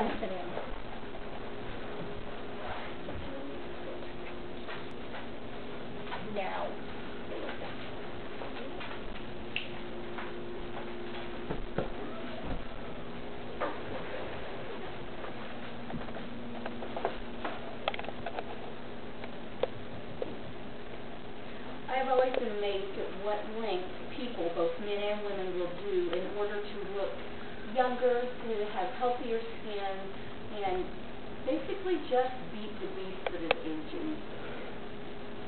Come sit down. Now. I have always been amazed at what length people, both men and women, will do in order to look younger, to have healthier skin, and basically just beat the beast that is aging.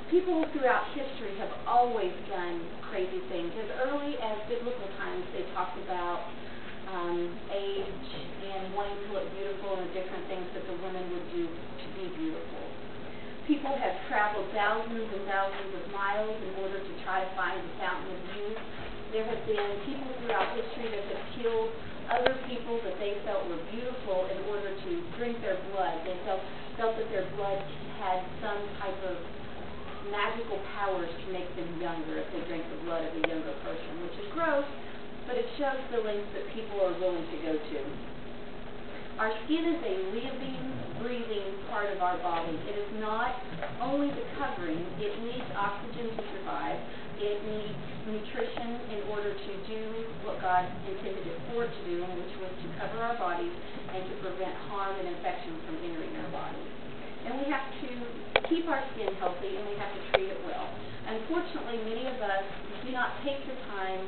People throughout history have always done crazy things. As early as biblical times, they talked about age and wanting to look beautiful and different things that the women would do to be beautiful. People have traveled thousands and thousands of miles in order to try to find the fountain of youth. There have been people throughout history that have killed other people that they felt were beautiful in order to drink their blood. They felt that their blood had some type of magical powers to make them younger if they drank the blood of a younger person, which is gross, but it shows the lengths that people are willing to go to. Our skin is a living, breathing part of our body. It is not only the covering. It needs oxygen to survive. It needs nutrition in order to do what God intended it for it to do, which was to cover our bodies and to prevent harm and infection from entering our bodies. And we have to keep our skin healthy, and we have to treat it well. Unfortunately, many of us do not take the time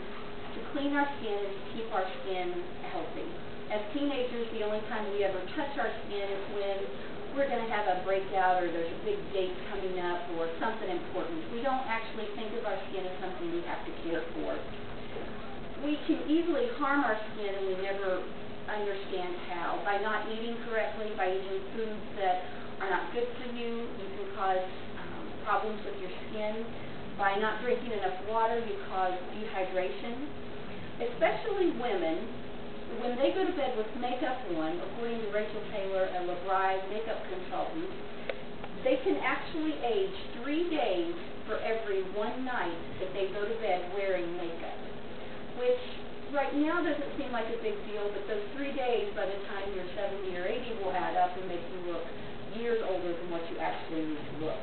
to clean our skin and to keep our skin healthy. As teenagers, the only time we ever touch our skin is when we're going to have a breakout or there's a big date coming up or something important. We don't actually think of our skin as something we have to care for. We can easily harm our skin and we never understand how. By not eating correctly, by eating foods that are not good for you, you can cause problems with your skin. By not drinking enough water, you cause dehydration. Especially women, when they go to bed with makeup on, according to Rachel Taylor, a LeBri makeup consultant, they can actually age 3 days for every one night that they go to bed wearing makeup, which right now doesn't seem like a big deal, but those 3 days by the time you're 70 or 80 will add up and make you look years older than what you actually need to look.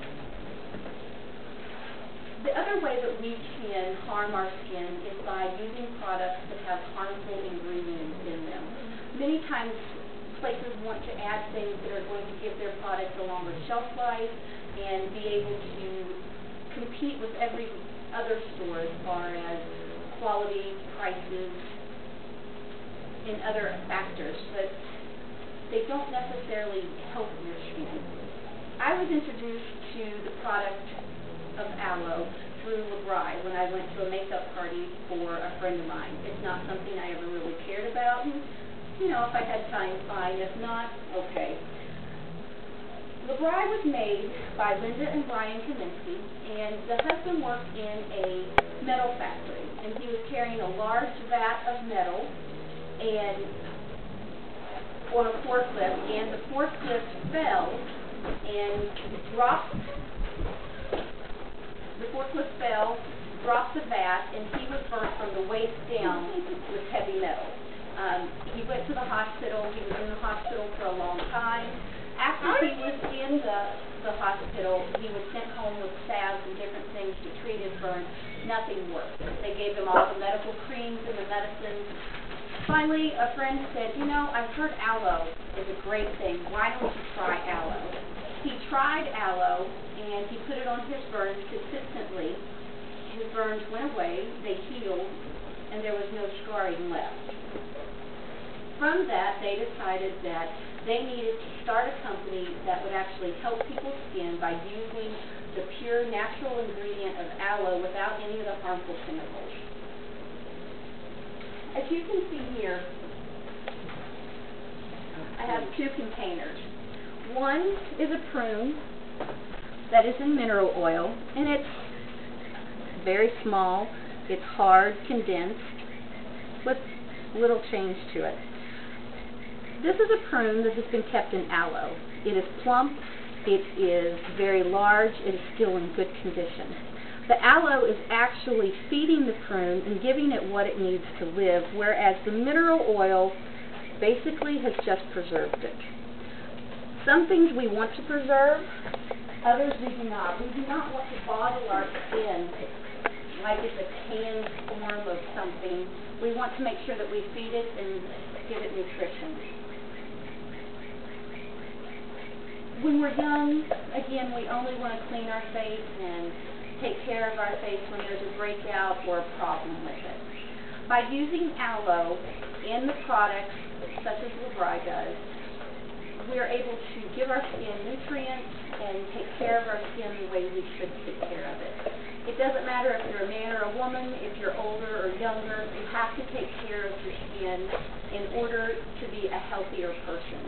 The other way that we can harm our skin is by using products that have harmful ingredients in them. Many times places want to add things that are going to give their products a longer shelf life and be able to compete with every other store as far as quality, prices, and other factors, but they don't necessarily help your skin. I was introduced to the product of aloe through LeBri when I went to a makeup party for a friend of mine. It's not something I ever really cared about, and if I had time, fine. If not, okay. LeBri was made by Linda and Brian Kaminsky, and the husband worked in a metal factory, and he was carrying a large vat of metal and on a forklift, and the forklift fell and dropped. The forklift fell, dropped the vat, and he was burnt from the waist down with heavy metal. He went to the hospital. He was in the hospital for a long time. After he was in the hospital, he was sent home with salves and different things to treat his burn. Nothing worked. They gave him all the medical creams and the medicines. Finally, a friend said, I've heard aloe is a great thing. Why don't you try aloe? He tried aloe, and he put it on his burns consistently. His burns went away, they healed, and there was no scarring left. From that, they decided that they needed to start a company that would actually help people's skin by using the pure natural ingredient of aloe without any of the harmful chemicals. As you can see here, I have 2 containers. One is a prune that is in mineral oil, and it's very small, it's hard, condensed, with little change to it. This is a prune that has been kept in aloe. It is plump, it is very large, it is still in good condition. The aloe is actually feeding the prune and giving it what it needs to live, whereas the mineral oil basically has just preserved it. Some things we want to preserve, others we do not. We do not want to bottle our skin like it's a canned form of something. We want to make sure that we feed it and give it nutrition. When we're young, again, we only want to clean our face and take care of our face when there's a breakout or a problem with it. By using aloe in the products, such as Labri does, we are able to give our skin nutrients and take care of our skin the way we should take care of it. It doesn't matter if you're a man or a woman, if you're older or younger, you have to take care of your skin in order to be a healthier person.